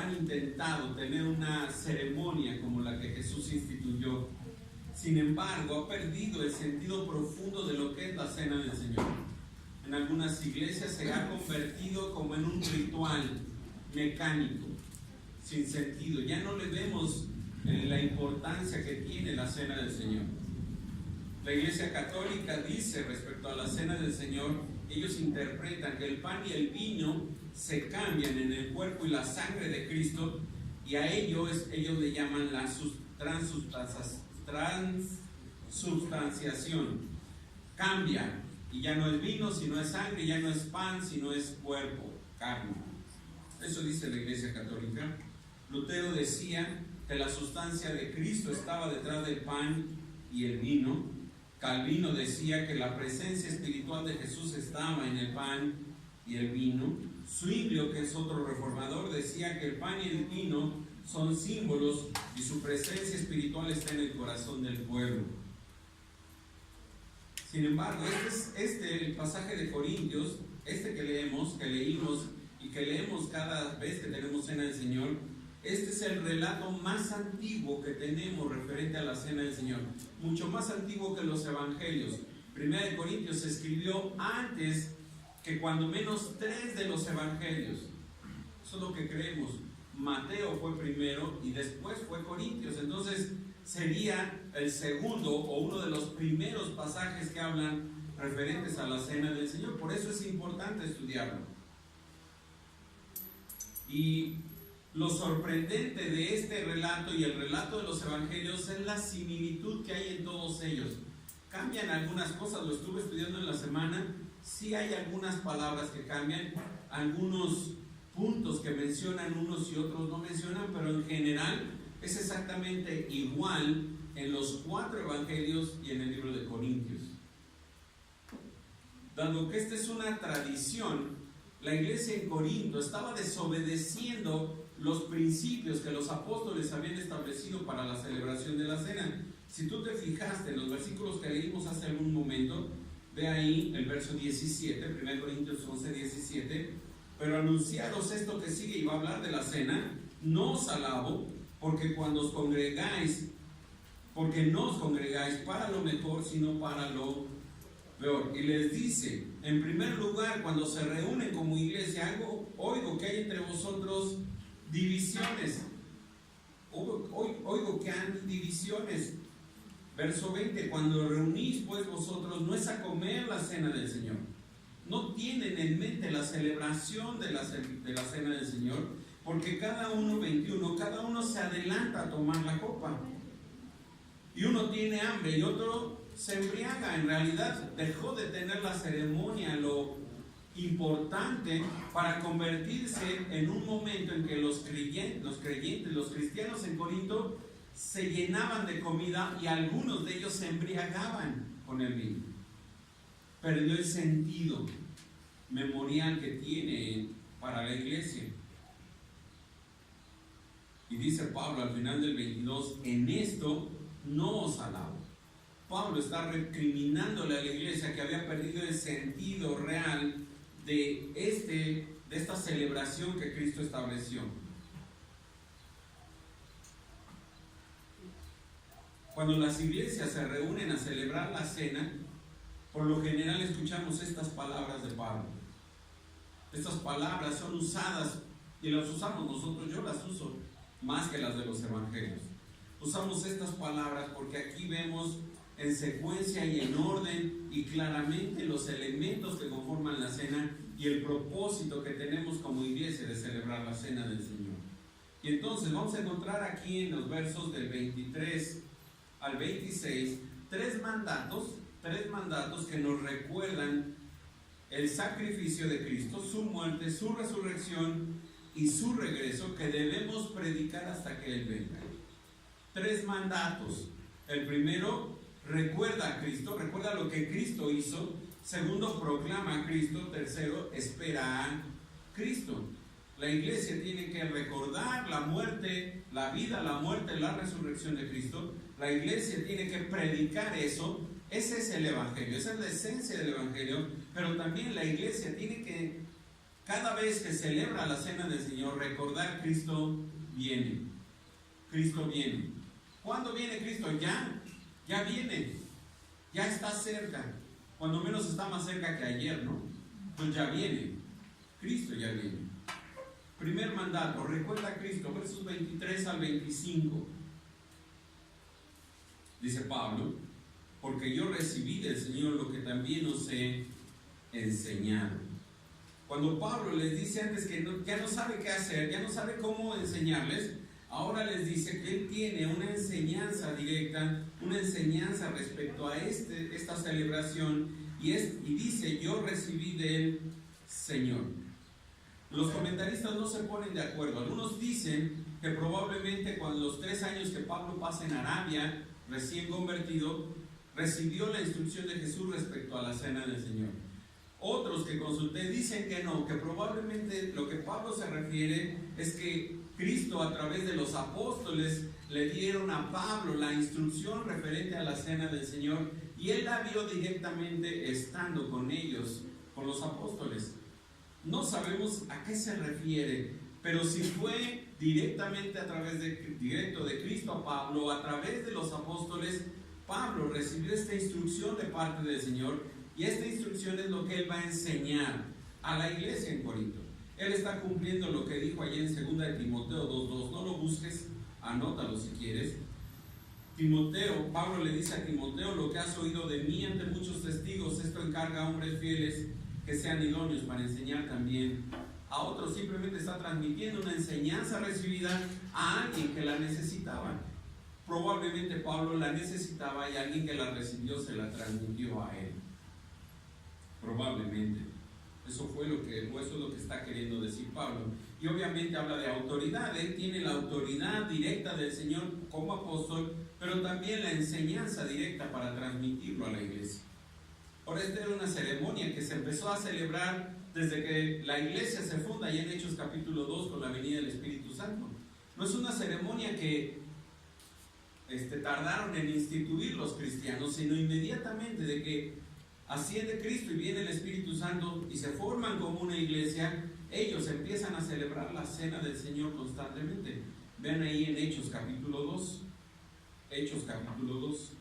han intentado tener una ceremonia como la que Jesús instituyó. Sin embargo, ha perdido el sentido profundo de lo que es la cena del Señor. En algunas iglesias se ha convertido como en un ritual mecánico, sin sentido. Ya no le vemos la importancia que tiene la cena del Señor. La Iglesia Católica dice respecto a la cena del Señor, ellos interpretan que el pan y el vino se cambian en el cuerpo y la sangre de Cristo, y a ellos le llaman la transubstanciación. Cambia, y ya no es vino, sino es sangre, ya no es pan, sino es cuerpo, carne. Eso dice la Iglesia Católica. Lutero decía que la sustancia de Cristo estaba detrás del pan y el vino. Calvino decía que la presencia espiritual de Jesús estaba en el pan y el vino. Zwinglio, que es otro reformador, decía que el pan y el vino son símbolos y su presencia espiritual está en el corazón del pueblo. Sin embargo, el pasaje de Corintios, que leímos y que leemos cada vez que tenemos cena del Señor, este es el relato más antiguo que tenemos referente a la cena del Señor, mucho más antiguo que los evangelios. Primera de Corintios se escribió antes que cuando menos 3 de los evangelios. Eso es lo que creemos. Mateo fue primero y después fue Corintios. Entonces sería el segundo o uno de los primeros pasajes que hablan referentes a la cena del Señor. Por eso es importante estudiarlo. Y lo sorprendente de este relato y el relato de los evangelios es la similitud que hay en todos ellos. Cambian algunas cosas, lo estuve estudiando en la semana. Sí hay algunas palabras que cambian, algunos puntos que mencionan unos y otros no mencionan, pero en general es exactamente igual en los 4 evangelios y en el libro de Corintios. Dado que esta es una tradición, la iglesia en Corinto estaba desobedeciendo los principios que los apóstoles habían establecido para la celebración de la cena. Si tú te fijaste en los versículos que leímos hace algún momento, ve ahí el verso 17, 1 Corintios 11, 17. Pero anunciados esto que sigue y va a hablar de la cena, no os alabo, porque no os congregáis para lo mejor, sino para lo peor. Y les dice, en primer lugar, cuando se reúnen como iglesia, oigo que hay entre vosotros divisiones. Oigo que hay divisiones. Verso 20, cuando reunís pues vosotros, no es a comer la cena del Señor. No tienen en mente la celebración de la cena del Señor, porque cada uno se adelanta a tomar la copa. Y uno tiene hambre y otro se embriaga. En realidad dejó de tener la ceremonia, lo importante, para convertirse en un momento en que los cristianos en Corinto se llenaban de comida y algunos de ellos se embriagaban con el vino. Perdió el sentido memorial que tiene para la iglesia. Y dice Pablo al final del 22, en esto no os alabo. Pablo está recriminándole a la iglesia que había perdido el sentido real de esta celebración que Cristo estableció. Cuando las iglesias se reúnen a celebrar la cena, por lo general escuchamos estas palabras de Pablo. Estas palabras son usadas y las usamos nosotros, yo las uso más que las de los evangelios. Usamos estas palabras porque aquí vemos en secuencia y en orden y claramente los elementos que conforman la cena y el propósito que tenemos como iglesia de celebrar la cena del Señor. Y entonces vamos a encontrar aquí en los versos del 23 al 26 tres mandatos que nos recuerdan el sacrificio de Cristo, su muerte, su resurrección y su regreso, que debemos predicar hasta que Él venga. 3 mandatos. El primero, recuerda a Cristo, recuerda lo que Cristo hizo. Segundo, proclama a Cristo. Tercero, espera a Cristo. La iglesia tiene que recordar la muerte, la vida, la muerte, la resurrección de Cristo. La iglesia tiene que predicar eso. Ese es el evangelio, esa es la esencia del evangelio. Pero también la iglesia tiene que cada vez que celebra la cena del Señor, recordar: Cristo viene. Cristo viene. ¿Cuándo viene Cristo? Ya viene. Ya está cerca. Cuando menos está más cerca que ayer, ¿no? Pues ya viene. Cristo ya viene. Primer mandato, recuerda a Cristo, versos 23 al 25. Dice Pablo: porque yo recibí del Señor lo que también os he enseñado. Cuando Pablo les dice antes que ya no sabe qué hacer, ya no sabe cómo enseñarles, ahora les dice que él tiene una enseñanza directa, una enseñanza respecto a esta celebración, y dice: yo recibí del Señor. Los comentaristas no se ponen de acuerdo. Algunos dicen que probablemente cuando los 3 años que Pablo pasa en Arabia, recién convertido, recibió la instrucción de Jesús respecto a la cena del Señor. Otros que consulté dicen que no, que probablemente lo que Pablo se refiere es que Cristo, a través de los apóstoles, le dieron a Pablo la instrucción referente a la cena del Señor, y él la vio directamente estando con ellos, con los apóstoles. No sabemos a qué se refiere, pero si fue directamente directo de Cristo a Pablo, a través de los apóstoles, Pablo recibió esta instrucción de parte del Señor, y esta instrucción es lo que él va a enseñar a la iglesia en Corinto. Él está cumpliendo lo que dijo allí en 2 de Timoteo 2:2. No lo busques, anótalo si quieres. Timoteo, Pablo le dice a Timoteo: lo que has oído de mí ante muchos testigos, esto encarga a hombres fieles que sean idóneos para enseñar también a otros. Simplemente está transmitiendo una enseñanza recibida a alguien que la necesitaba. Probablemente Pablo la necesitaba y alguien que la recibió se la transmitió a él. Probablemente. Eso es lo que está queriendo decir Pablo. Y obviamente habla de autoridad. Él tiene la autoridad directa del Señor como apóstol, pero también la enseñanza directa para transmitirlo a la iglesia. Ahora, esta era una ceremonia que se empezó a celebrar desde que la iglesia se funda, y en Hechos capítulo 2, con la venida del Espíritu Santo. No es una ceremonia que tardaron en instituir los cristianos, sino inmediatamente de que asciende Cristo y viene el Espíritu Santo y se forman como una iglesia, ellos empiezan a celebrar la cena del Señor constantemente. Vean ahí en Hechos capítulo 2. Hechos capítulo 2.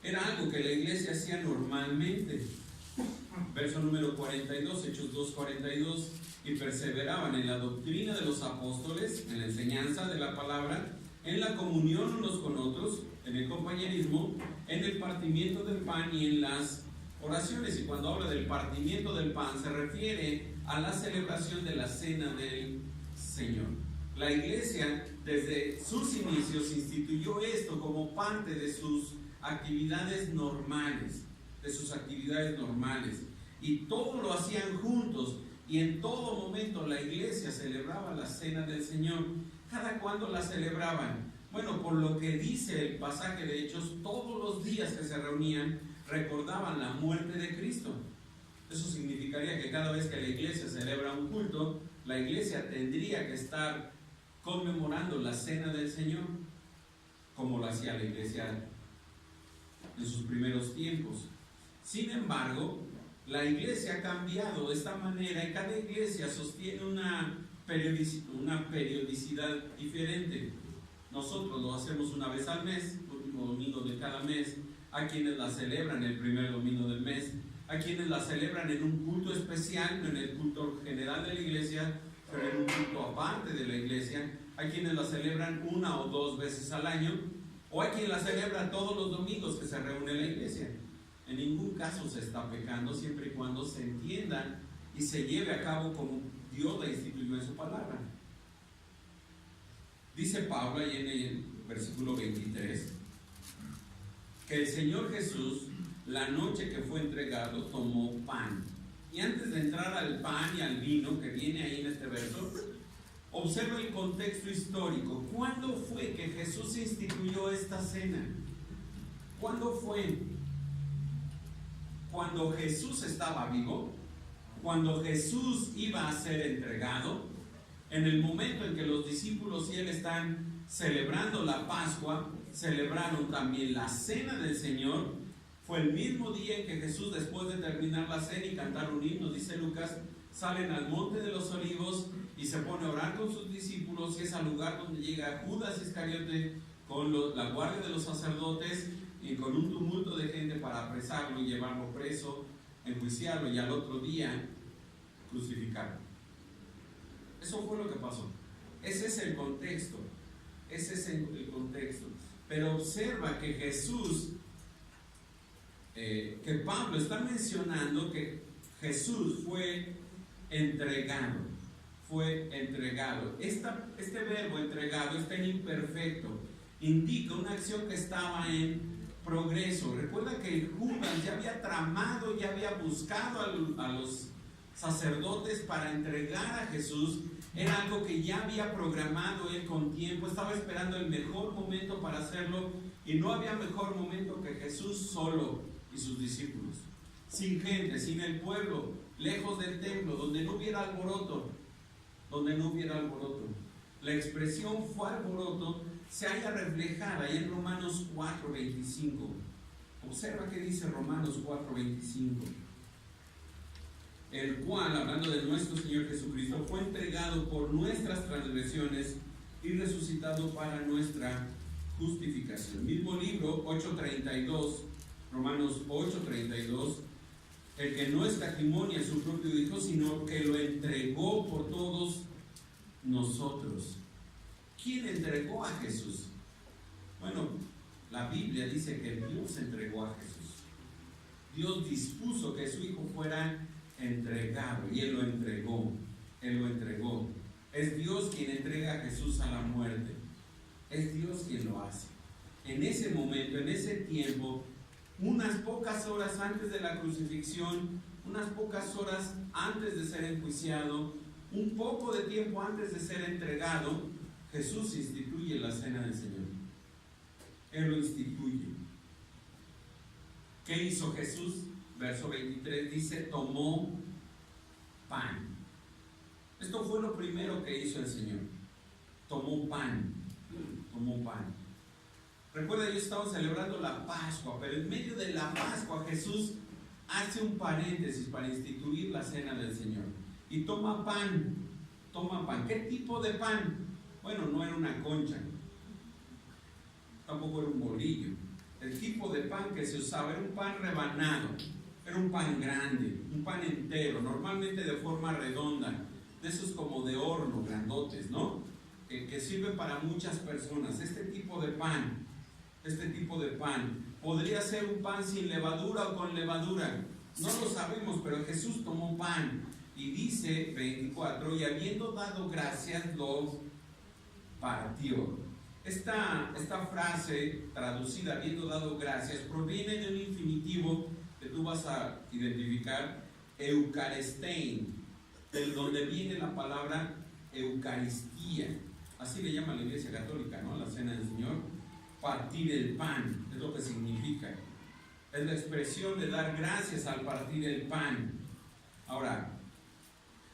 Era algo que la iglesia hacía normalmente. Verso número 42, Hechos 2:42. Y perseveraban en la doctrina de los apóstoles, en la enseñanza de la palabra, en la comunión unos con otros, en el compañerismo, en el partimiento del pan y en las oraciones. Y cuando habla del partimiento del pan, se refiere a la celebración de la cena del Señor. La iglesia, desde sus inicios, instituyó esto como parte de sus actividades normales, y todo lo hacían juntos, y en todo momento la iglesia celebraba la cena del Señor. ¿Cada cuándo la celebraban? Bueno, por lo que dice el pasaje de Hechos, todos los días que se reunían recordaban la muerte de Cristo. Eso significaría que cada vez que la iglesia celebra un culto, la iglesia tendría que estar conmemorando la cena del Señor, como lo hacía la iglesia en sus primeros tiempos. Sin embargo, la iglesia ha cambiado de esta manera, y cada iglesia sostiene una periodicidad diferente. Nosotros lo hacemos una vez al mes, el último domingo de cada mes. Hay quienes la celebran el primer domingo del mes, hay quienes la celebran en un culto especial, no en el culto general de la iglesia, pero en un culto aparte de la iglesia. Hay quienes la celebran 1 o 2 veces al año, o hay quien la celebra todos los domingos que se reúne la iglesia. En ningún caso se está pecando, siempre y cuando se entienda y se lleve a cabo como Dios la instituyó en su palabra. Dice Pablo ahí en el versículo 23 que el Señor Jesús, la noche que fue entregado, tomó pan. Y antes de entrar al pan y al vino que viene ahí en este verso, observa el contexto histórico. ¿Cuándo fue que Jesús instituyó esta cena? ¿Cuándo fue? Cuando Jesús estaba vivo, cuando Jesús iba a ser entregado, en el momento en que los discípulos y él están celebrando la Pascua, celebraron también la cena del Señor, Fue el mismo día en que Jesús, después de terminar la cena y cantar un himno, dice Lucas, salen al monte de los olivos y se pone a orar con sus discípulos, y es al lugar donde llega Judas Iscariote con la guardia de los sacerdotes y con un tumulto de gente para apresarlo y llevarlo preso, enjuiciarlo y al otro día crucificarlo. Eso fue lo que pasó. Ese es el contexto. Ese es el contexto. Pero observa que Jesús, que Pablo está mencionando que Jesús fue entregado. Fue entregado. Este verbo entregado está en imperfecto. Indica una acción que estaba en progreso. Recuerda que Judas ya había tramado, ya había buscado a los sacerdotes para entregar a Jesús. Era algo que ya había programado él con tiempo. Estaba esperando el mejor momento para hacerlo, y no había mejor momento que Jesús solo y sus discípulos, sin gente, sin el pueblo, lejos del templo, donde no hubiera alboroto. La expresión fue alboroto se halla reflejada ahí en Romanos 4:25. Observa qué dice Romanos 4:25. El cual, hablando de nuestro Señor Jesucristo, fue entregado por nuestras transgresiones y resucitado para nuestra justificación. Mismo libro, 8:32, Romanos 8:32. El que no escatimonia a su propio Hijo, sino que lo entregó por todos nosotros. ¿Quién entregó a Jesús? Bueno, la Biblia dice que Dios entregó a Jesús. Dios dispuso que su Hijo fuera entregado, y Él lo entregó. Es Dios quien entrega a Jesús a la muerte. Es Dios quien lo hace. En ese momento, en ese tiempo, unas pocas horas antes de la crucifixión, unas pocas horas antes de ser enjuiciado, un poco de tiempo antes de ser entregado, Jesús instituye la cena del Señor. Él lo instituye. ¿Qué hizo Jesús? Verso 23 dice, tomó pan. Esto fue lo primero que hizo el Señor. Tomó pan. Recuerda, ellos estaban celebrando la Pascua, pero en medio de la Pascua Jesús hace un paréntesis para instituir la cena del Señor. Y toma pan. ¿Qué tipo de pan? Bueno, no era una concha, tampoco era un bolillo. El tipo de pan que se usaba era un pan rebanado, era un pan grande, un pan entero, normalmente de forma redonda, de esos como de horno, grandotes, ¿no? Que sirven para muchas personas. Este tipo de pan podría ser un pan sin levadura o con levadura, no lo sabemos, pero Jesús tomó pan y dice 24, y habiendo dado gracias lo partió. Esta frase traducida, habiendo dado gracias, proviene de un infinitivo que tú vas a identificar, eucaristein, de donde viene la palabra Eucaristía. Así le llama la Iglesia Católica, ¿no? La cena del Señor. Partir el pan, es lo que significa. Es la expresión de dar gracias al partir el pan. Ahora,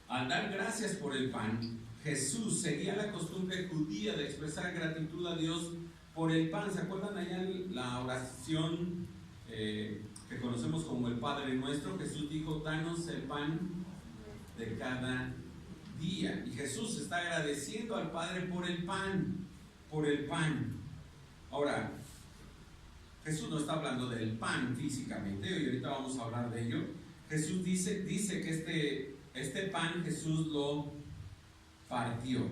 al dar gracias por el pan, Jesús seguía la costumbre judía de expresar gratitud a Dios por el pan. ¿Se acuerdan allá la oración que conocemos como el Padre Nuestro? Jesús dijo, danos el pan de cada día. Y Jesús está agradeciendo al Padre por el pan. Ahora, Jesús no está hablando del pan físicamente, y ahorita vamos a hablar de ello. Jesús dice que este pan Jesús lo partió.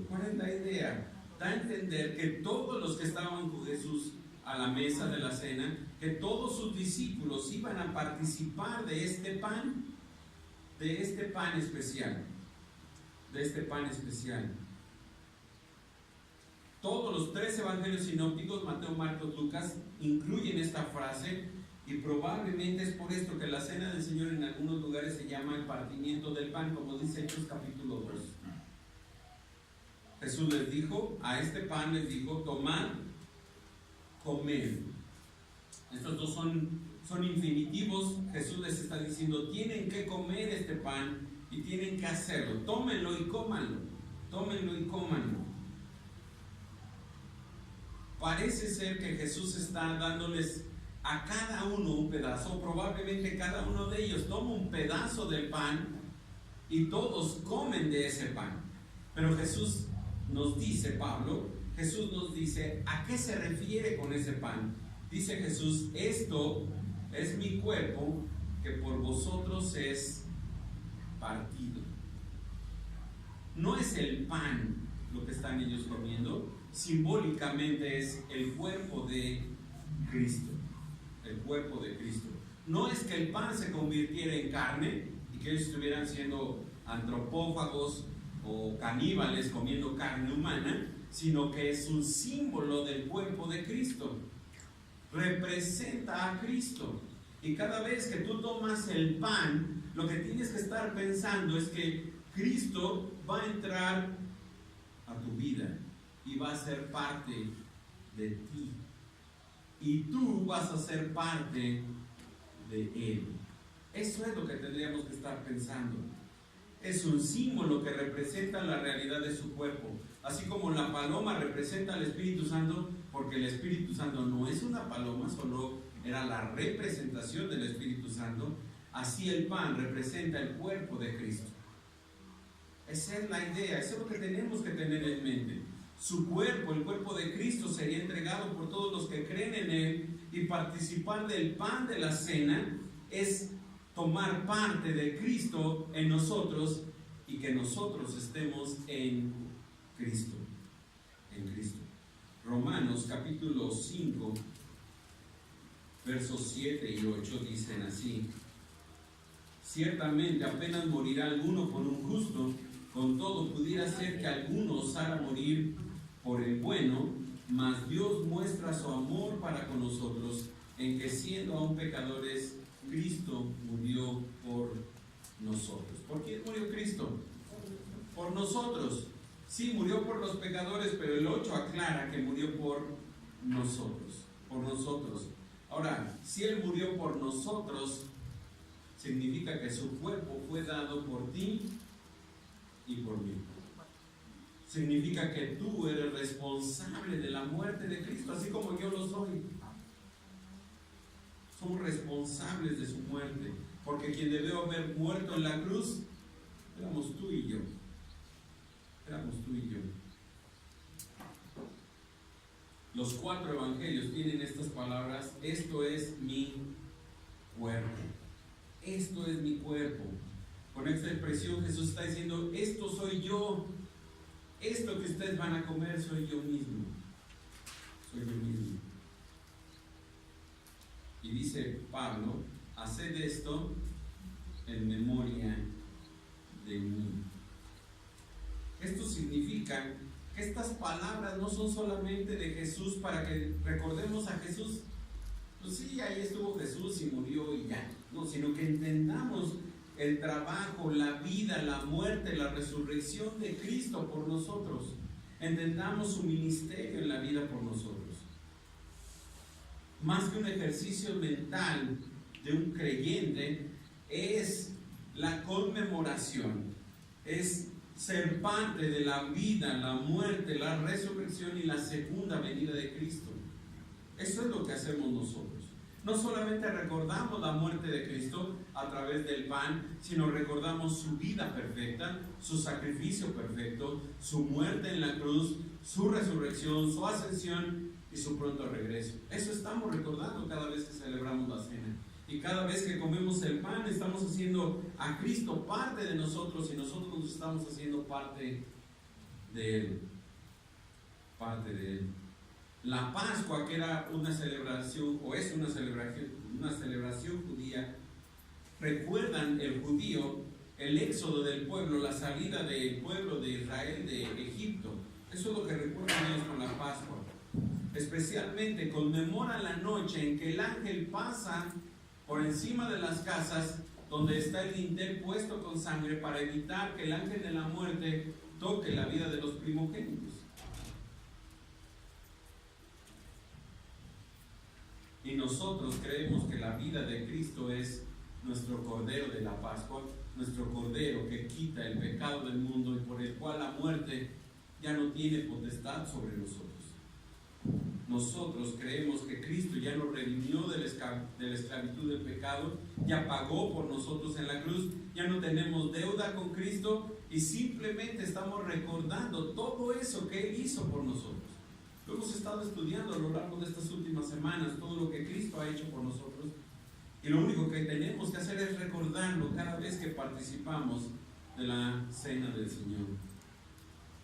¿Cuál es la idea? Da a entender que todos los que estaban con Jesús a la mesa de la cena, que todos sus discípulos iban a participar de este pan especial. Todos los 3 evangelios sinópticos, Mateo, Marcos, Lucas, incluyen esta frase, y probablemente es por esto que la cena del Señor en algunos lugares se llama el partimiento del pan, como dice Hechos capítulo 2. Jesús les dijo, a este pan les dijo, tomad, comed. Estos dos son infinitivos. Jesús les está diciendo, tienen que comer este pan y tienen que hacerlo. Tómenlo y cómanlo. parece ser que Jesús está dándoles a cada uno un pedazo. Probablemente cada uno de ellos toma un pedazo del pan y todos comen de ese pan. Pero Jesús nos dice, Jesús nos dice, ¿a qué se refiere con ese pan? Dice Jesús, esto es mi cuerpo que por vosotros es partido. No es el pan lo que están ellos comiendo, simbólicamente es el cuerpo de Cristo. El cuerpo de Cristo. No es que el pan se convirtiera en carne y que ellos estuvieran siendo antropófagos o caníbales comiendo carne humana, sino que es un símbolo del cuerpo de Cristo. Representa a Cristo. Y cada vez que tú tomas el pan, lo que tienes que estar pensando es que Cristo va a entrar a tu vida y va a ser parte de ti. Y tú vas a ser parte de Él. Eso es lo que tendríamos que estar pensando. Es un símbolo que representa la realidad de su cuerpo. Así como la paloma representa al Espíritu Santo, porque el Espíritu Santo no es una paloma, solo era la representación del Espíritu Santo. Así el pan representa el cuerpo de Cristo. Esa es la idea, eso es lo que tenemos que tener en mente. Su cuerpo, el cuerpo de Cristo, sería entregado por todos los que creen en Él, y participar del pan de la cena es tomar parte de Cristo en nosotros y que nosotros estemos en Cristo. En Cristo. Romanos capítulo 5, versos 7 y 8 dicen así: ciertamente apenas morirá alguno por un justo, con todo pudiera ser que alguno osara morir por el bueno, mas Dios muestra su amor para con nosotros, en que siendo aún pecadores, Cristo murió por nosotros. ¿Por quién murió Cristo? Por nosotros. Sí, murió por los pecadores, pero el 8 aclara que murió por nosotros. Por nosotros. Ahora, si Él murió por nosotros, significa que su cuerpo fue dado por ti y por mí. Significa que tú eres responsable de la muerte de Cristo, así como yo lo soy. Somos responsables de su muerte, porque quien debió haber muerto en la cruz éramos tú y yo. Éramos tú y yo. Los 4 evangelios tienen estas palabras: esto es mi cuerpo. Esto es mi cuerpo. Con esta expresión Jesús está diciendo: esto soy yo. Esto que ustedes van a comer soy yo mismo. Soy yo mismo. Y dice Pablo: haced esto en memoria de mí. Esto significa que estas palabras no son solamente de Jesús para que recordemos a Jesús. Pues sí, ahí estuvo Jesús y murió y ya. No, sino que entendamos el trabajo, la vida, la muerte, la resurrección de Cristo por nosotros. Entendamos su ministerio en la vida por nosotros. Más que un ejercicio mental de un creyente, es la conmemoración, es ser parte de la vida, la muerte, la resurrección y la segunda venida de Cristo. Eso es lo que hacemos nosotros. No solamente recordamos la muerte de Cristo a través del pan, sino recordamos su vida perfecta, su sacrificio perfecto, su muerte en la cruz, su resurrección, su ascensión y su pronto regreso. Eso estamos recordando cada vez que celebramos la cena. Y cada vez que comemos el pan, estamos haciendo a Cristo parte de nosotros y nosotros nos estamos haciendo parte de Él. Parte de Él. La Pascua, que era una celebración, o es una celebración judía, recuerdan el judío el éxodo del pueblo, la salida del pueblo de Israel de Egipto. Eso es lo que recuerdan ellos con la Pascua. Especialmente conmemoran la noche en que el ángel pasa por encima de las casas donde está el dintel puesto con sangre, para evitar que el ángel de la muerte toque la vida de los primogénitos. Y nosotros creemos que la vida de Cristo es nuestro Cordero de la Pascua, nuestro Cordero que quita el pecado del mundo y por el cual la muerte ya no tiene potestad sobre nosotros. nosotros creemos que Cristo ya nos redimió de la esclavitud del pecado, ya pagó por nosotros en la cruz, ya no tenemos deuda con Cristo y simplemente estamos recordando todo eso que Él hizo por nosotros. Lo hemos estado estudiando a lo largo de estas últimas semanas, todo lo que Cristo ha hecho por nosotros, y lo único que tenemos que hacer es recordarlo cada vez que participamos de la cena del Señor.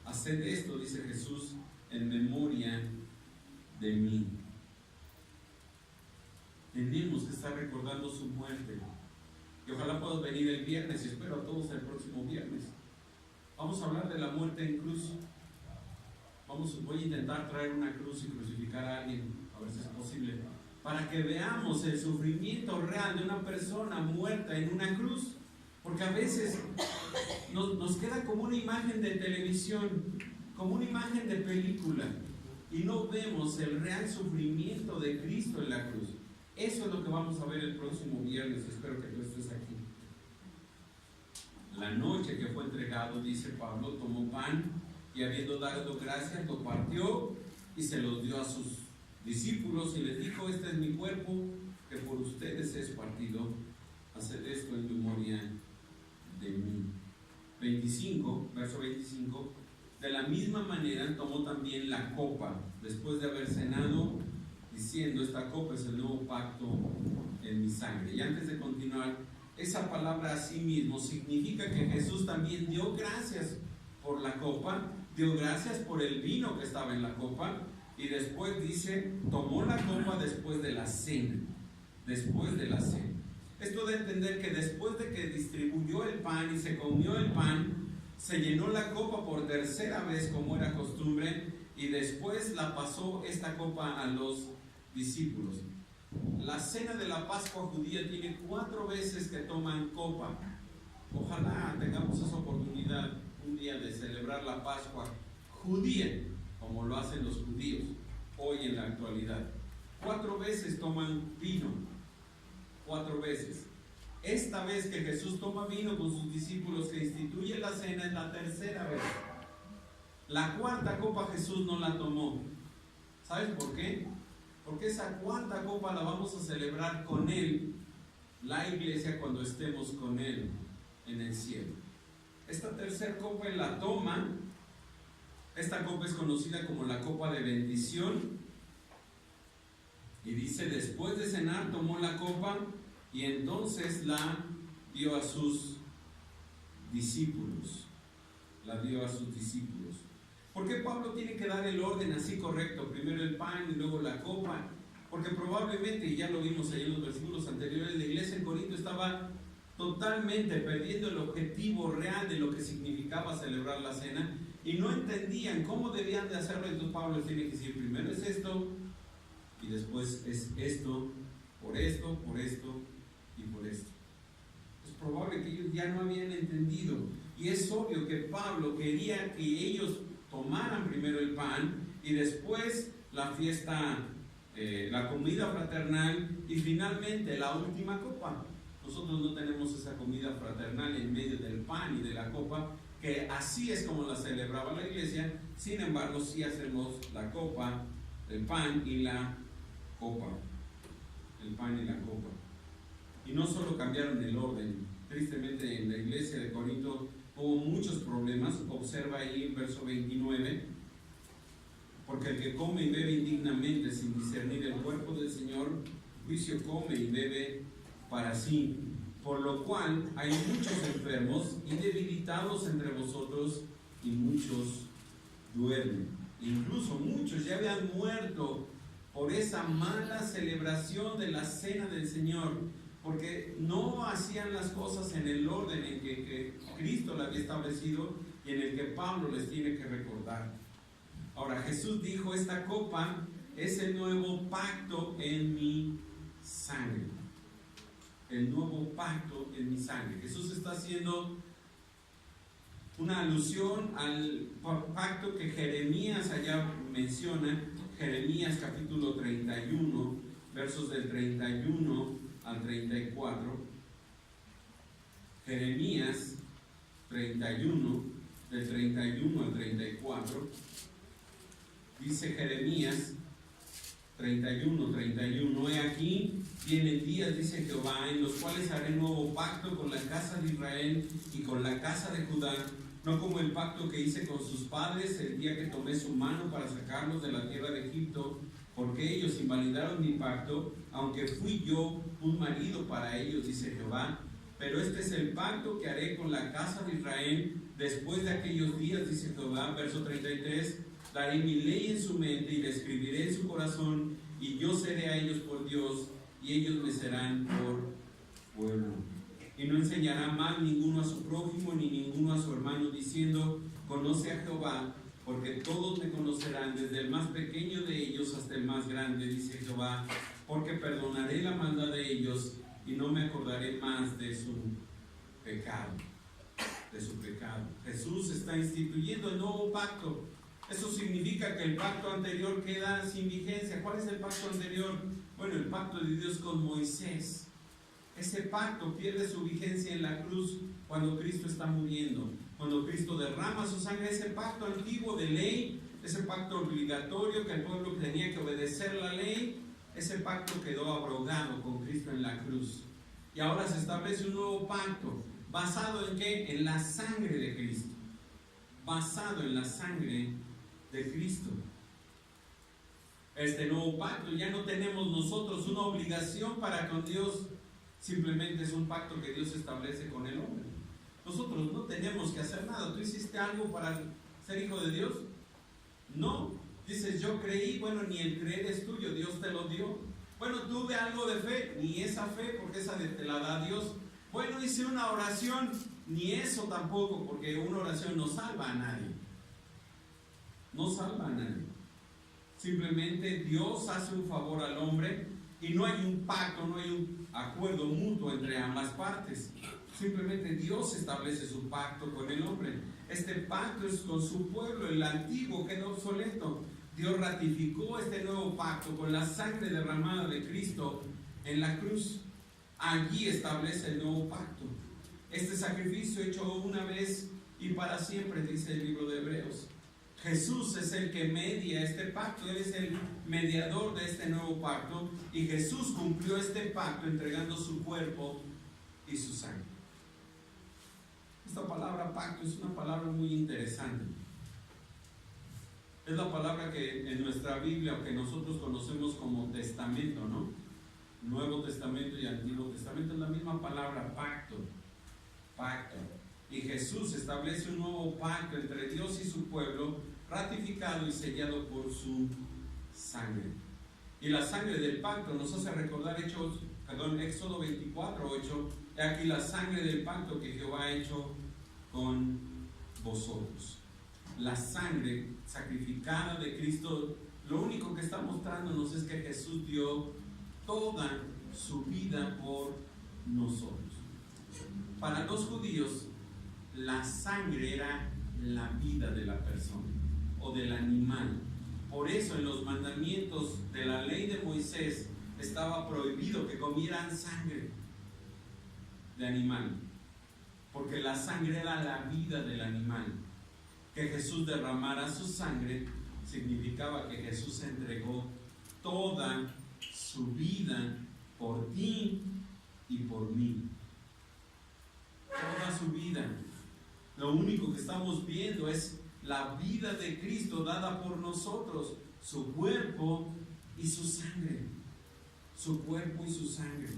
Haced esto, dice Jesús, en memoria de mí. Tenemos que estar recordando su muerte. Y ojalá puedas venir el viernes, y espero a todos el próximo viernes. Vamos a hablar de la muerte en cruz. Voy a intentar traer una cruz y crucificar a alguien, a ver si es posible, para que veamos el sufrimiento real de una persona muerta en una cruz. Porque a veces nos queda como una imagen de televisión, como una imagen de película, y no vemos el real sufrimiento de Cristo en la cruz. Eso es lo que vamos a ver el próximo viernes. Espero que tú estés aquí. La noche que fue entregado, dice Pablo, tomó pan y habiendo dado gracias, lo partió y se los dio a sus discípulos y les dijo: este es mi cuerpo que por ustedes es partido. Haced esto en memoria de mí. 25, verso 25. De la misma manera tomó también la copa después de haber cenado, diciendo: esta copa es el nuevo pacto en mi sangre. Y antes de continuar, esa palabra asimismo significa que Jesús también dio gracias por la copa, dio gracias por el vino que estaba en la copa, y después dice, tomó la copa después de la cena. Después de la cena. Esto de entender que después de que distribuyó el pan y se comió el pan, se llenó la copa por tercera vez como era costumbre, y después la pasó esta copa a los discípulos. La cena de la Pascua judía tiene 4 veces que toman copa. Ojalá tengamos esa oportunidad un día de celebrar la Pascua judía, como lo hacen los judíos hoy en la actualidad. 4 veces toman vino. 4 veces. Esta vez que Jesús toma vino con sus discípulos, que instituye la cena, es la tercera vez. La cuarta copa Jesús no la tomó. ¿Sabes por qué? Porque esa cuarta copa la vamos a celebrar con Él, la iglesia, cuando estemos con Él en el cielo. Esta tercera copa Él la toma. Esta copa es conocida como la copa de bendición. Y dice, después de cenar tomó la copa y entonces la dio a sus discípulos. La dio a sus discípulos. ¿Por qué Pablo tiene que dar el orden así correcto? Primero el pan y luego la copa. Porque probablemente, y ya lo vimos ahí en los versículos anteriores, la iglesia en Corinto estaba totalmente perdiendo el objetivo real de lo que significaba celebrar la cena y no entendían cómo debían de hacerlo. Entonces Pablo les tiene que decir, primero es esto y después es esto, por esto y por esto. Es probable que ellos ya no habían entendido, y es obvio que Pablo quería que ellos tomaran primero el pan y después la fiesta, la comida fraternal y finalmente la última copa. Nosotros no tenemos esa comida fraternal en medio del pan y de la copa, que así es como la celebraba la iglesia. Sin embargo, sí hacemos la copa, el pan y la copa. El pan y la copa. Y no solo cambiaron el orden. Tristemente en la iglesia de Corinto hubo muchos problemas. Observa ahí el verso 29. Porque el que come y bebe indignamente sin discernir el cuerpo del Señor, juicio come y bebe para sí. Por lo cual hay muchos enfermos y debilitados entre vosotros, y muchos duermen. Incluso muchos ya habían muerto por esa mala celebración de la cena del Señor, porque no hacían las cosas en el orden en que Cristo la había establecido y en el que Pablo les tiene que recordar. Ahora Jesús dijo, esta copa es el nuevo pacto en mi sangre. El nuevo pacto en mi sangre. Jesús está haciendo una alusión al pacto que Jeremías allá menciona. Jeremías capítulo 31, versos del 31 al 34. Jeremías 31, del 31 al 34. Dice Jeremías, 31. He aquí, vienen días, dice Jehová, en los cuales haré nuevo pacto con la casa de Israel y con la casa de Judá, no como el pacto que hice con sus padres el día que tomé su mano para sacarlos de la tierra de Egipto, porque ellos invalidaron mi pacto, aunque fui yo un marido para ellos, dice Jehová. Pero este es el pacto que haré con la casa de Israel después de aquellos días, dice Jehová. Verso 33, daré mi ley en su mente y la escribiré en su corazón, y yo seré a ellos por Dios, y ellos me serán por pueblo. Y no enseñará más ninguno a su prójimo, ni ninguno a su hermano, diciendo, conoce a Jehová, porque todos me conocerán, desde el más pequeño de ellos hasta el más grande, dice Jehová, porque perdonaré la maldad de ellos, y no me acordaré más de su pecado. Jesús está instituyendo el nuevo pacto. Eso significa que el pacto anterior queda sin vigencia. ¿Cuál es el pacto anterior? Bueno, el pacto de Dios con Moisés. Ese pacto pierde su vigencia en la cruz cuando Cristo está muriendo. Cuando Cristo derrama su sangre, ese pacto antiguo de ley, ese pacto obligatorio que el pueblo tenía que obedecer la ley, ese pacto quedó abrogado con Cristo en la cruz. Y ahora se establece un nuevo pacto. ¿Basado en qué? En la sangre de Cristo. Basado en la sangre de Cristo. Este nuevo pacto ya no tenemos nosotros una obligación para con Dios. Simplemente es un pacto que Dios establece con el hombre. Nosotros no tenemos que hacer nada. ¿Tú hiciste algo para ser hijo de Dios? No. Dices, yo creí. Bueno, ni el creer es tuyo, Dios te lo dio. Bueno, tuve algo de fe, ni esa fe, porque esa te la da Dios. Bueno, hice una oración, ni eso tampoco, porque una oración no salva a nadie. No salva a nadie. Simplemente Dios hace un favor al hombre y no hay un pacto, no hay un acuerdo mutuo entre ambas partes. Simplemente Dios establece su pacto con el hombre. Este pacto es con su pueblo, el antiguo quedó obsoleto. Dios ratificó este nuevo pacto con la sangre derramada de Cristo en la cruz. Allí establece el nuevo pacto. Este sacrificio hecho una vez y para siempre, dice el libro de Hebreos. Jesús es el que media este pacto. Él es el mediador de este nuevo pacto. Y Jesús cumplió este pacto entregando su cuerpo y su sangre. Esta palabra pacto es una palabra muy interesante. Es la palabra que en nuestra Biblia, o que nosotros conocemos como testamento, ¿no? Nuevo Testamento y Antiguo Testamento es la misma palabra, pacto. Pacto. Y Jesús establece un nuevo pacto entre Dios y su pueblo, ratificado y sellado por su sangre. Y la sangre del pacto nos hace recordar Éxodo 24:8. He aquí la sangre del pacto que Jehová ha hecho con vosotros. La sangre sacrificada de Cristo, lo único que está mostrándonos es que Jesús dio toda su vida por nosotros. Para los judíos, la sangre era la vida de la persona o del animal. Por eso en los mandamientos de la ley de Moisés estaba prohibido que comieran sangre de animal, porque la sangre era la vida del animal. Que Jesús derramara su sangre significaba que Jesús entregó toda su vida por ti y por mí. Toda su vida. Lo único que estamos viendo es la vida de Cristo dada por nosotros, su cuerpo y su sangre. Su cuerpo y su sangre.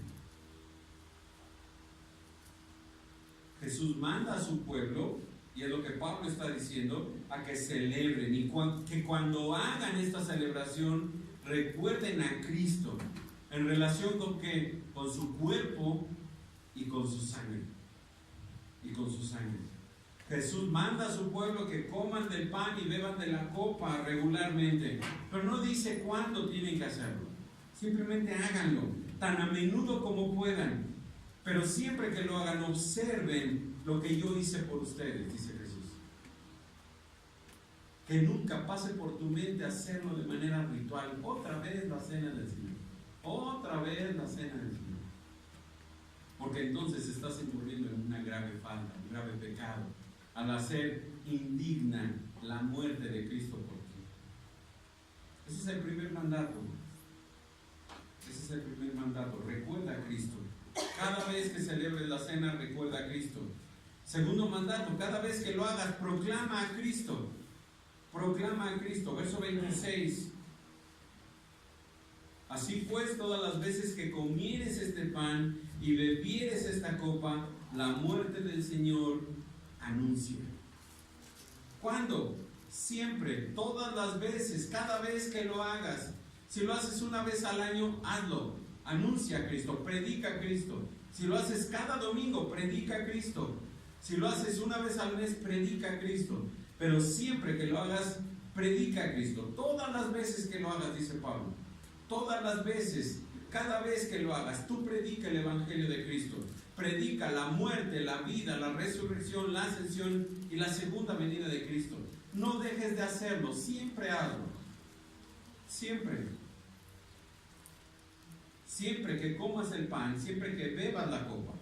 Jesús manda a su pueblo, y es lo que Pablo está diciendo, a que celebren, y que cuando hagan esta celebración recuerden a Cristo en relación con ¿qué? Con su cuerpo y con su sangre. Y con su sangre. Jesús manda a su pueblo que coman del pan y beban de la copa regularmente, pero no dice cuándo tienen que hacerlo. Simplemente háganlo, tan a menudo como puedan, pero siempre que lo hagan, observen lo que yo hice por ustedes, dice Jesús. Que nunca pase por tu mente hacerlo de manera ritual. Otra vez la cena del Señor. Otra vez la cena del Señor. Porque entonces estás incurriendo en una grave falta, un grave pecado, al hacer indigna la muerte de Cristo por ti. Ese es el primer mandato. Ese es el primer mandato, recuerda a Cristo. Cada vez que celebres la cena, recuerda a Cristo. Segundo mandato, cada vez que lo hagas, proclama a Cristo. Proclama a Cristo. Verso 26. Así pues, todas las veces que comieres este pan y bebieres esta copa, la muerte del Señor anuncia. ¿Cuándo? Siempre, todas las veces, cada vez que lo hagas. Si lo haces una vez al año, hazlo. Anuncia a Cristo, predica a Cristo. Si lo haces cada domingo, predica a Cristo. Si lo haces una vez al mes, predica a Cristo. Pero siempre que lo hagas, predica a Cristo. Todas las veces que lo hagas, dice Pablo. Todas las veces, cada vez que lo hagas, tú predica el Evangelio de Cristo. Predica la muerte, la vida, la resurrección, la ascensión y la segunda venida de Cristo. No dejes de hacerlo, siempre hazlo. Siempre. Siempre que comas el pan, siempre que bebas la copa.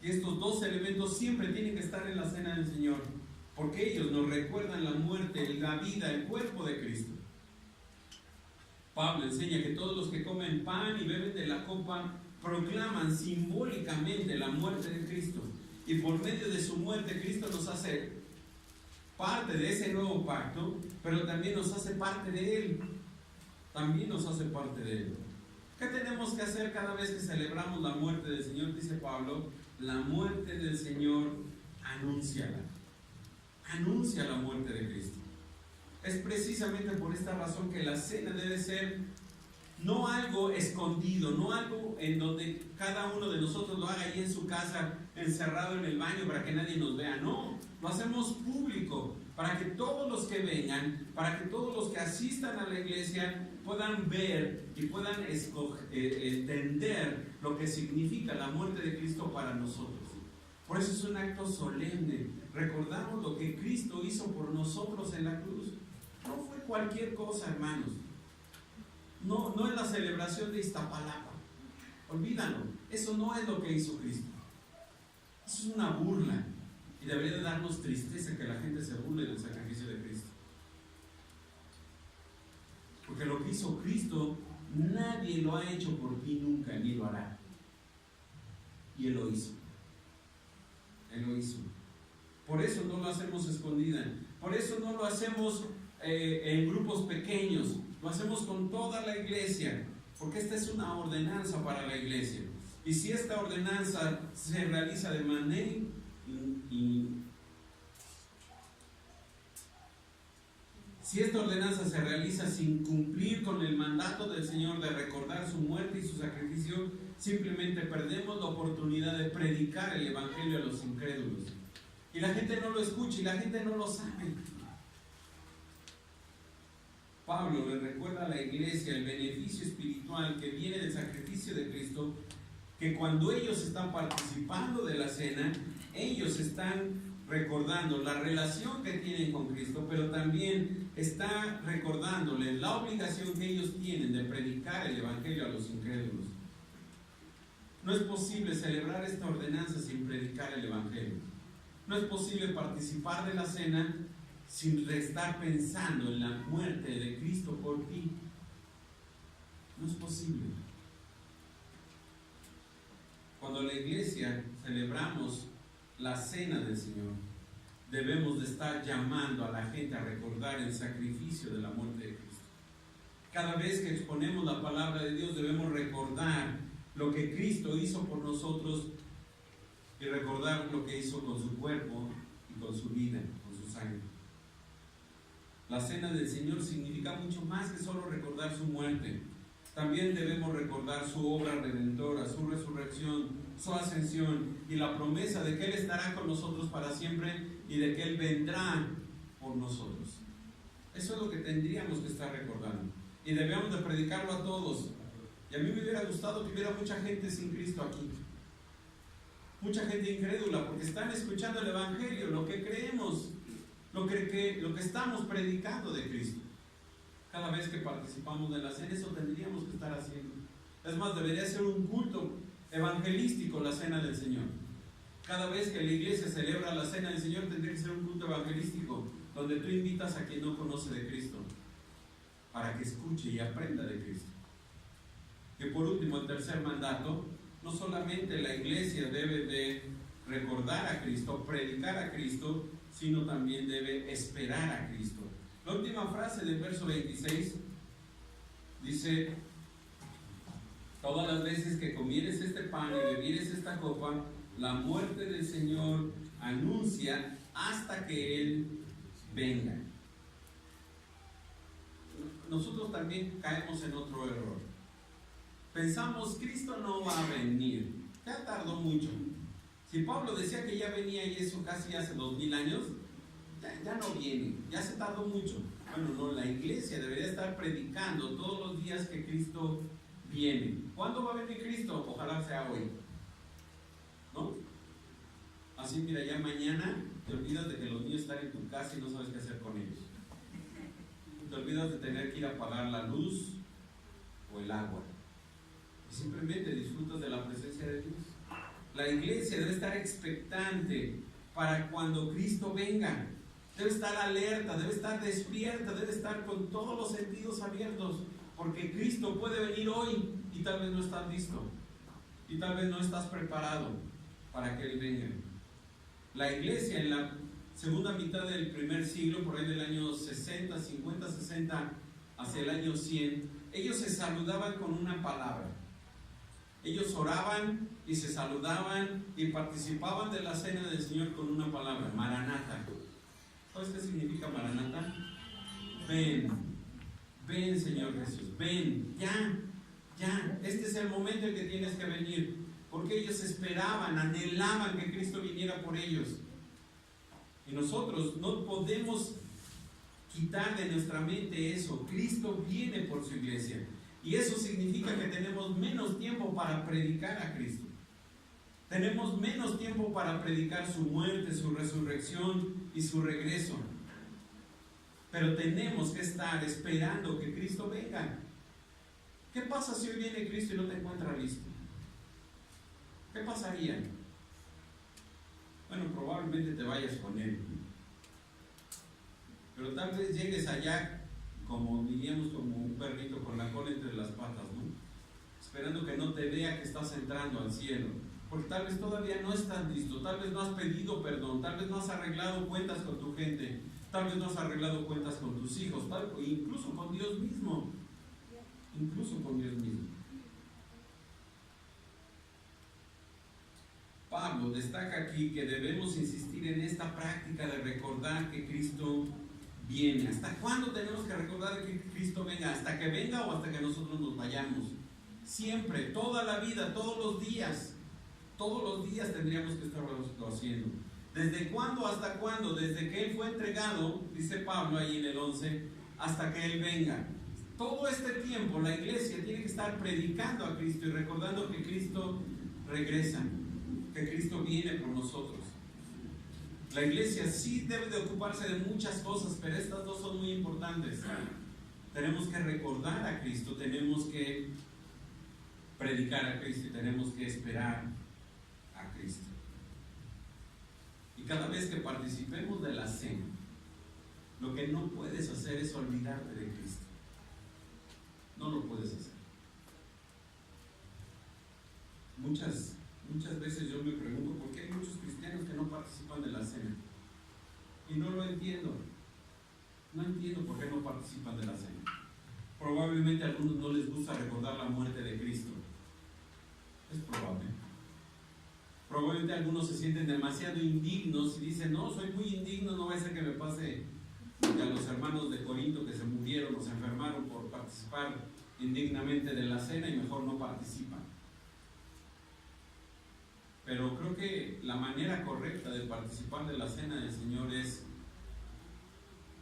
Y estos dos elementos siempre tienen que estar en la cena del Señor, porque ellos nos recuerdan la muerte, la vida, el cuerpo de Cristo. Pablo enseña que todos los que comen pan y beben de la copa proclaman simbólicamente la muerte de Cristo. Y por medio de su muerte, Cristo nos hace parte de ese nuevo pacto, pero también nos hace parte de Él. También nos hace parte de Él. ¿Qué tenemos que hacer cada vez que celebramos la muerte del Señor? Dice Pablo, la muerte del Señor, anúnciala. Anuncia la muerte de Cristo. Es precisamente por esta razón que la cena debe ser no algo escondido, no algo en donde cada uno de nosotros lo haga ahí en su casa, encerrado en el baño para que nadie nos vea. No, lo hacemos público, para que todos los que vengan, para que todos los que asistan a la iglesia puedan ver y puedan entender lo que significa la muerte de Cristo para nosotros. Por eso es un acto solemne. Recordamos lo que Cristo hizo por nosotros en la cruz. No fue cualquier cosa, hermanos. No es la celebración de Iztapalapa. Olvídalo. Eso no es lo que hizo Cristo. Eso es una burla. Y debería de darnos tristeza que la gente se burle del sacrificio de Cristo. Porque lo que hizo Cristo, nadie lo ha hecho por ti nunca, ni lo hará. Y Él lo hizo. Él lo hizo. Por eso no lo hacemos escondida. Por eso no lo hacemos en grupos pequeños. Lo hacemos con toda la iglesia. Porque esta es una ordenanza para la iglesia. Y si esta ordenanza se realiza de manera si esta ordenanza se realiza sin cumplir con el mandato del Señor de recordar su muerte y su sacrificio, simplemente perdemos la oportunidad de predicar el Evangelio a los incrédulos. Y la gente no lo escucha y la gente no lo sabe. Pablo le recuerda a la iglesia el beneficio espiritual que viene del sacrificio de Cristo, que cuando ellos están participando de la cena, ellos están recordando la relación que tienen con Cristo, pero también está recordándoles la obligación que ellos tienen de predicar el Evangelio a los incrédulos. No es posible celebrar esta ordenanza sin predicar el Evangelio. No es posible participar de la cena sin estar pensando en la muerte de Cristo por ti. No es posible. Cuando la iglesia celebramos la cena del Señor, debemos de estar llamando a la gente a recordar el sacrificio de la muerte de Cristo. Cada vez que exponemos la palabra de Dios debemos recordar lo que Cristo hizo por nosotros y recordar lo que hizo con su cuerpo y con su vida, con su sangre. La cena del Señor significa mucho más que solo recordar su muerte. También debemos recordar su obra redentora, su resurrección, su ascensión y la promesa de que Él estará con nosotros para siempre y de que Él vendrá por nosotros. Eso es lo que tendríamos que estar recordando. Y debemos de predicarlo a todos. Y a mí me hubiera gustado que hubiera mucha gente sin Cristo aquí. Mucha gente incrédula, porque están escuchando el Evangelio, lo que creemos, lo que estamos predicando de Cristo. Cada vez que participamos de la cena, eso tendríamos que estar haciendo. Es más, debería ser un culto evangelístico la cena del Señor. Cada vez que la iglesia celebra la cena del Señor, tendría que ser un culto evangelístico, donde tú invitas a quien no conoce de Cristo, para que escuche y aprenda de Cristo. que por último, el tercer mandato, no solamente la iglesia debe de recordar a Cristo, predicar a Cristo, sino también debe esperar a Cristo. La última frase del verso 26 dice: todas las veces que comieres este pan y bebieres esta copa, la muerte del Señor anuncia hasta que Él venga. Nosotros también caemos en otro error. Pensamos, Cristo no va a venir, ya tardó mucho. Si Pablo decía que ya venía, y eso casi hace 2000 años, ya no viene, ya se tardó mucho. Bueno, no, la iglesia debería estar predicando todos los días que Cristo viene. ¿Cuándo va a venir Cristo? Ojalá sea hoy, ¿no? Así, mira, ya mañana te olvidas de que los niños están en tu casa y no sabes qué hacer con ellos. Te olvidas de tener que ir a pagar la luz o el agua. Y simplemente disfrutas de la presencia de Dios. La iglesia debe estar expectante para cuando Cristo venga. Debe estar alerta, debe estar despierta, debe estar con todos los sentidos abiertos, porque Cristo puede venir hoy y tal vez no estás listo, y tal vez no estás preparado para que Él venga. La iglesia en la segunda mitad del primer siglo, por ahí del año 60, 50, 60, hacia el año 100, ellos se saludaban con una palabra. Ellos oraban y se saludaban y participaban de la cena del Señor con una palabra: Maranatha. ¿Sabes qué significa Maranatha? Ven, ven Señor Jesús, ven, ya, este es el momento en que tienes que venir, porque ellos esperaban, anhelaban que Cristo viniera por ellos. Y nosotros no podemos quitar de nuestra mente eso. Cristo viene por su iglesia, y eso significa que tenemos menos tiempo para predicar a Cristo. Tenemos menos tiempo para predicar su muerte, su resurrección y su regreso. Pero tenemos que estar esperando que Cristo venga. ¿Qué pasa si hoy viene Cristo y no te encuentra listo? ¿Qué pasaría? Bueno, probablemente te vayas con Él. Pero tal vez llegues allá, como diríamos, como un perrito con la cola entre las patas, ¿no? Esperando que no te vea que estás entrando al cielo. Porque tal vez todavía no estás listo, tal vez no has pedido perdón, tal vez no has arreglado cuentas con tu gente, tal vez no has arreglado cuentas con tus hijos, incluso con Dios mismo. Incluso con Dios mismo. Pablo destaca aquí que debemos insistir en esta práctica de recordar que Cristo viene. ¿Hasta cuándo tenemos que recordar que Cristo venga? ¿Hasta que venga o hasta que nosotros nos vayamos? Siempre, toda la vida, todos los días. Todos los días tendríamos que estarlo haciendo. ¿Desde cuándo hasta cuándo? Desde que Él fue entregado, dice Pablo ahí en el 11, hasta que Él venga. Todo este tiempo la iglesia tiene que estar predicando a Cristo y recordando que Cristo regresa, que Cristo viene por nosotros. La iglesia sí debe de ocuparse de muchas cosas, pero estas dos son muy importantes. Tenemos que recordar a Cristo, tenemos que predicar a Cristo y tenemos que esperar a Cristo. Y cada vez que participemos de la cena, lo que no puedes hacer es olvidarte de Cristo. No lo puedes hacer. Muchas veces yo me pregunto por qué hay muchos cristianos que no participan de la cena. Y no lo entiendo. No entiendo por qué no participan de la cena. Probablemente a algunos no les gusta recordar la muerte de Cristo. Es probable. Probablemente algunos se sienten demasiado indignos y dicen: no, soy muy indigno, no va a ser que me pase a los hermanos de Corinto que se murieron o se enfermaron por participar indignamente de la cena y mejor no participan. Pero creo que la manera correcta de participar de la cena del Señor es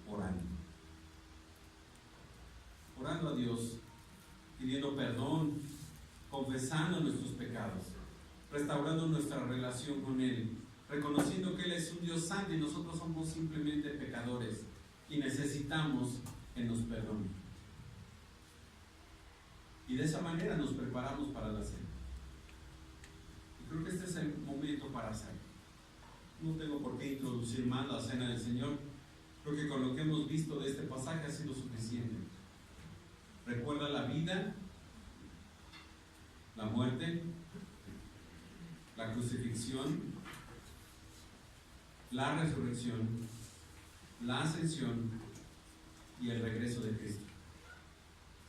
orando. Orando a Dios, pidiendo perdón, confesando nuestros pecados, restaurando nuestra relación con Él, reconociendo que Él es un Dios santo y nosotros somos simplemente pecadores y necesitamos que nos perdone. Y de esa manera nos preparamos para la cena. Y creo que este es el momento para hacerlo. No tengo por qué introducir más la cena del Señor. Creo que con lo que hemos visto de este pasaje ha sido suficiente. Recuerda la vida la muerte, la crucifixión, la resurrección, la ascensión y el regreso de Cristo.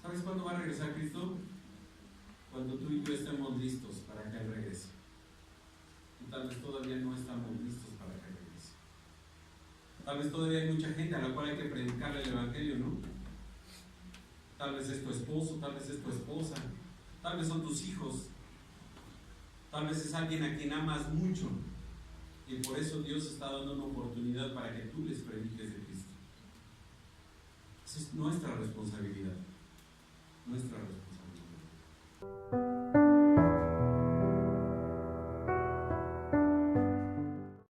¿Sabes cuándo va a regresar Cristo? Cuando tú y yo estemos listos para que Él regrese. Y tal vez todavía no estamos listos para que regrese. Tal vez todavía hay mucha gente a la cual hay que predicarle el Evangelio, ¿no? Tal vez es tu esposo, tal vez es tu esposa, tal vez son tus hijos, tal vez es alguien a quien amas mucho. Y por eso Dios está dando una oportunidad para que tú les prediques de Cristo. Esa es nuestra responsabilidad. Nuestra responsabilidad.